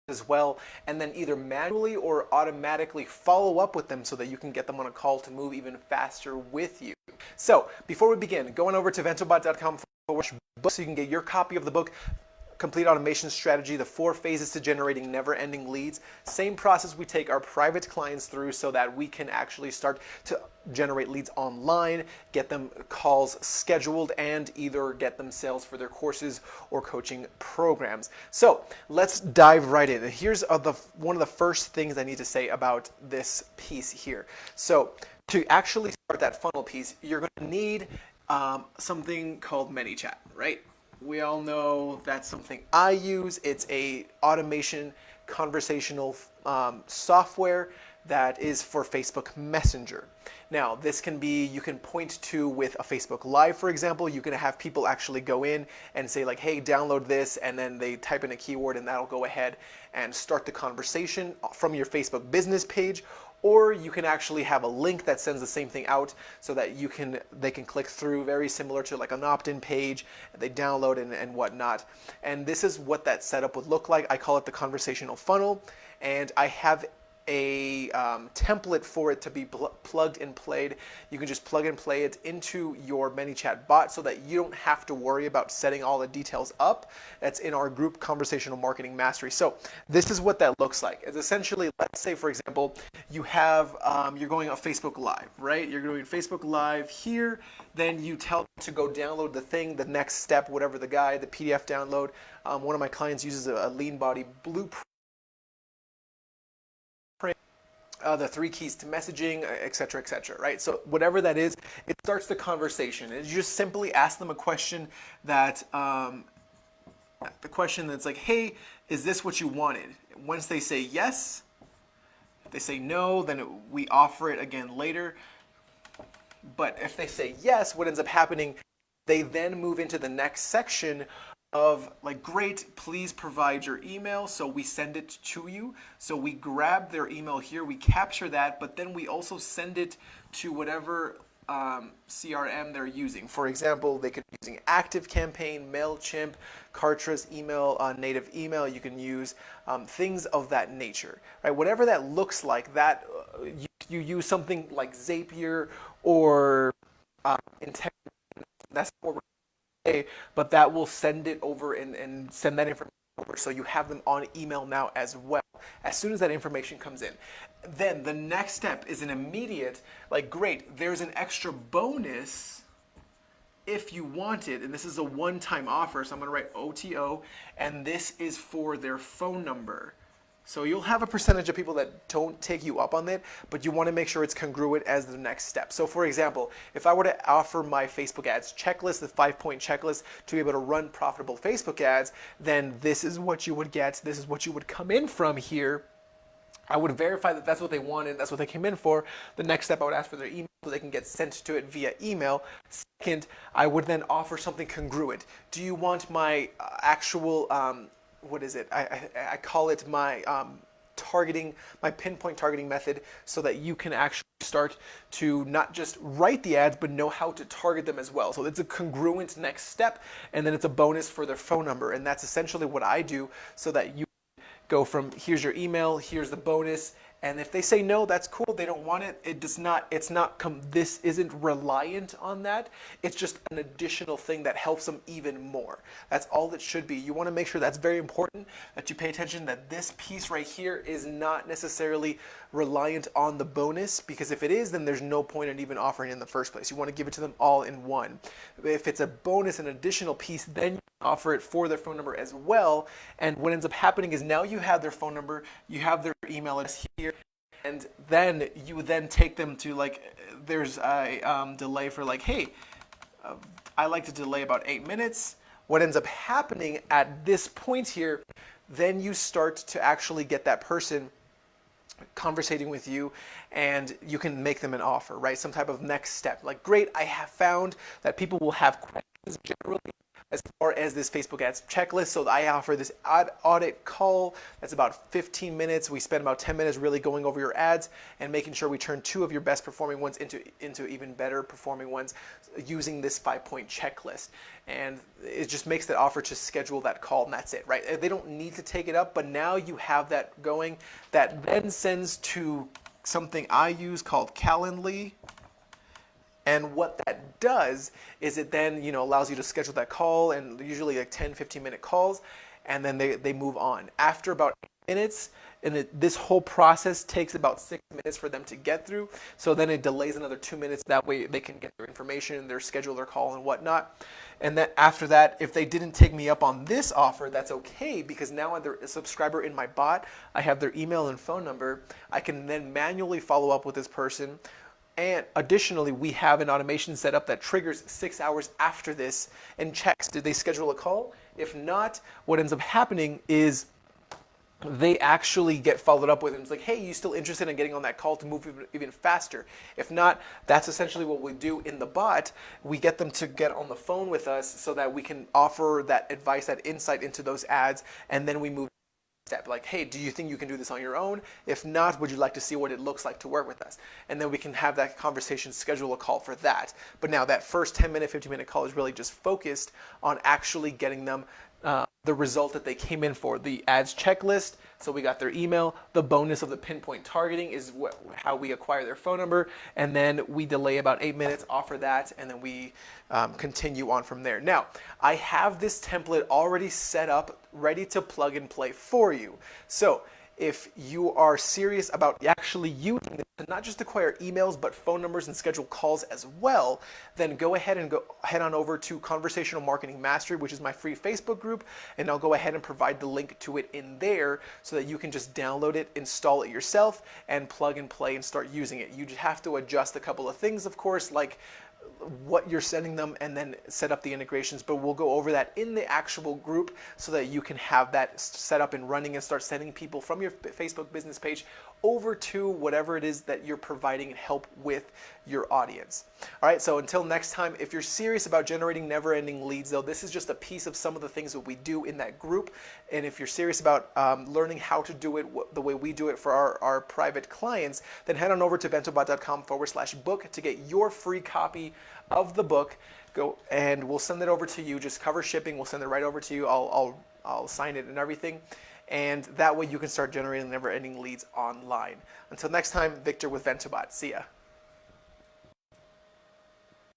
as well, and then either manually or automatically follow up with them so that you can get them on a call to move even faster with you. So before we begin, go on over to ventilebot.com/book so you can get your copy of the book, Complete Automation Strategy, the 4 phases to generating never-ending leads. Same process we take our private clients through so that we can actually start to generate leads online, get them calls scheduled, and either get them sales for their courses or coaching programs. So let's dive right in. And here's one of the first things I need to say about this piece here. So to actually start that funnel piece, you're going to need something called ManyChat, right? We all know that's something I use. It's a automation conversational software that is for Facebook Messenger. Now, this can be, you can point to with a Facebook Live, for example. You can have people actually go in and say like, hey, download this, and then they type in a keyword and that'll go ahead and start the conversation from your Facebook business page. Or you can actually have a link that sends the same thing out so that they can click through, very similar to like an opt-in page, they download and whatnot. And this is what that setup would look like. I call it the conversational funnel, and I have a template for it to be plugged and played. You can just plug and play it into your ManyChat bot so that you don't have to worry about setting all the details up. That's in our group Conversational Marketing Mastery. So this is what that looks like. It's essentially, let's say for example, you have you're going on Facebook Live, right? You're doing Facebook Live here. Then you tell them to go download the thing, the next step, whatever the guide, the PDF download. One of my clients uses a lean body blueprint. The 3 keys to messaging, etc., etc., right? So whatever that is, it starts the conversation. And you just simply ask them a question that, the question that's like, hey, is this what you wanted? Once they say yes, if they say no, then we offer it again later. But if they say yes, what ends up happening, they then move into the next section of like, great, please provide your email, so we send it to you. So we grab their email here, we capture that, but then we also send it to whatever CRM they're using. For example, they could be using ActiveCampaign, MailChimp, Kartra's email, native email. You can use things of that nature, right? Whatever that looks like, that you use something like Zapier or Integrity. That's what we're but that will send it over and send that information over so you have them on email now as well as soon as that information comes in. Then the next step is an immediate, like, great, there's an extra bonus if you want it, and this is a one-time offer, so I'm going to write OTO, and this is for their phone number. So you'll have a percentage of people that don't take you up on it, but you want to make sure it's congruent as the next step. So for example, if I were to offer my Facebook ads checklist, the 5-point checklist to be able to run profitable Facebook ads, then this is what you would get. This is what you would come in from here. I would verify that that's what they wanted, that's what they came in for. The next step, I would ask for their email so they can get sent to it via email. Second, I would then offer something congruent. Do you want my actual what is it? I call it my targeting, my pinpoint targeting method, so that you can actually start to not just write the ads, but know how to target them as well. So it's a congruent next step, and then it's a bonus for their phone number. And that's essentially what I do, so that you go from here's your email, here's the bonus, and if they say no, that's cool, they don't want it, this isn't reliant on that. It's just an additional thing that helps them even more. That's all it should be. You want to make sure that's very important, that you pay attention that this piece right here is not necessarily reliant on the bonus, because if it is, then there's no point in even offering it in the first place. You want to give it to them all in one. If it's a bonus, an additional piece, then you offer it for their phone number as well. And what ends up happening is now you have their phone number, you have their email address here, and then you then take them to, like, there's a delay for like, hey, I like to delay about 8 minutes. What ends up happening at this point here, then you start to actually get that person conversating with you, and you can make them an offer, right? Some type of next step. Like, great, I have found that people will have questions generally as far as this Facebook ads checklist. So I offer this audit call that's about 15 minutes. We spend about 10 minutes really going over your ads and making sure we turn 2 of your best performing ones into even better performing ones using this 5-point checklist. And it just makes that offer to schedule that call, and that's it, right? They don't need to take it up, but now you have that going. That then sends to something I use called Calendly. And what that does is it then, allows you to schedule that call, and usually like 10, 15-minute calls, and then they move on. After about 8 minutes, and this whole process takes about 6 minutes for them to get through. So then it delays another 2 minutes. That way they can get their information, schedule their call and whatnot. And then after that, if they didn't take me up on this offer, that's okay, because now they're a subscriber in my bot. I have their email and phone number. I can then manually follow up with this person. And additionally, we have an automation set up that triggers 6 hours after this and checks, did they schedule a call? If not, what ends up happening is they actually get followed up with, and it's like, hey, you still interested in getting on that call to move even faster? If not, that's essentially what we do in the bot. We get them to get on the phone with us so that we can offer that advice, that insight into those ads, and then we move step, like, hey, do you think you can do this on your own? If not, would you like to see what it looks like to work with us? And then we can have that conversation, schedule a call for that. But now that first 10-minute, 15-minute call is really just focused on actually getting them the result that they came in for, the ads checklist. So we got their email. The bonus of the pinpoint targeting is how we acquire their phone number. And then we delay about 8 minutes, offer that, and then we continue on from there. Now, I have this template already set up, ready to plug and play for you. So if you are serious about actually using this to not just acquire emails, but phone numbers and schedule calls as well, then go ahead and head on over to Conversational Marketing Mastery, which is my free Facebook group, and I'll go ahead and provide the link to it in there so that you can just download it, install it yourself, and plug and play and start using it. You just have to adjust a couple of things, of course, like what you're sending them, and then set up the integrations, but we'll go over that in the actual group so that you can have that set up and running and start sending people from your Facebook business page over to whatever it is that you're providing help with your audience. All right, so until next time, if you're serious about generating never-ending leads, though, this is just a piece of some of the things that we do in that group. And if you're serious about learning how to do it the way we do it for our private clients, then head on over to bentobot.com/book to get your free copy of the book. Go and we'll send it over to you. Just cover shipping. We'll send it right over to you. I'll sign it and everything. And that way you can start generating never-ending leads online. Until next time, Victor with Bentobot. See ya.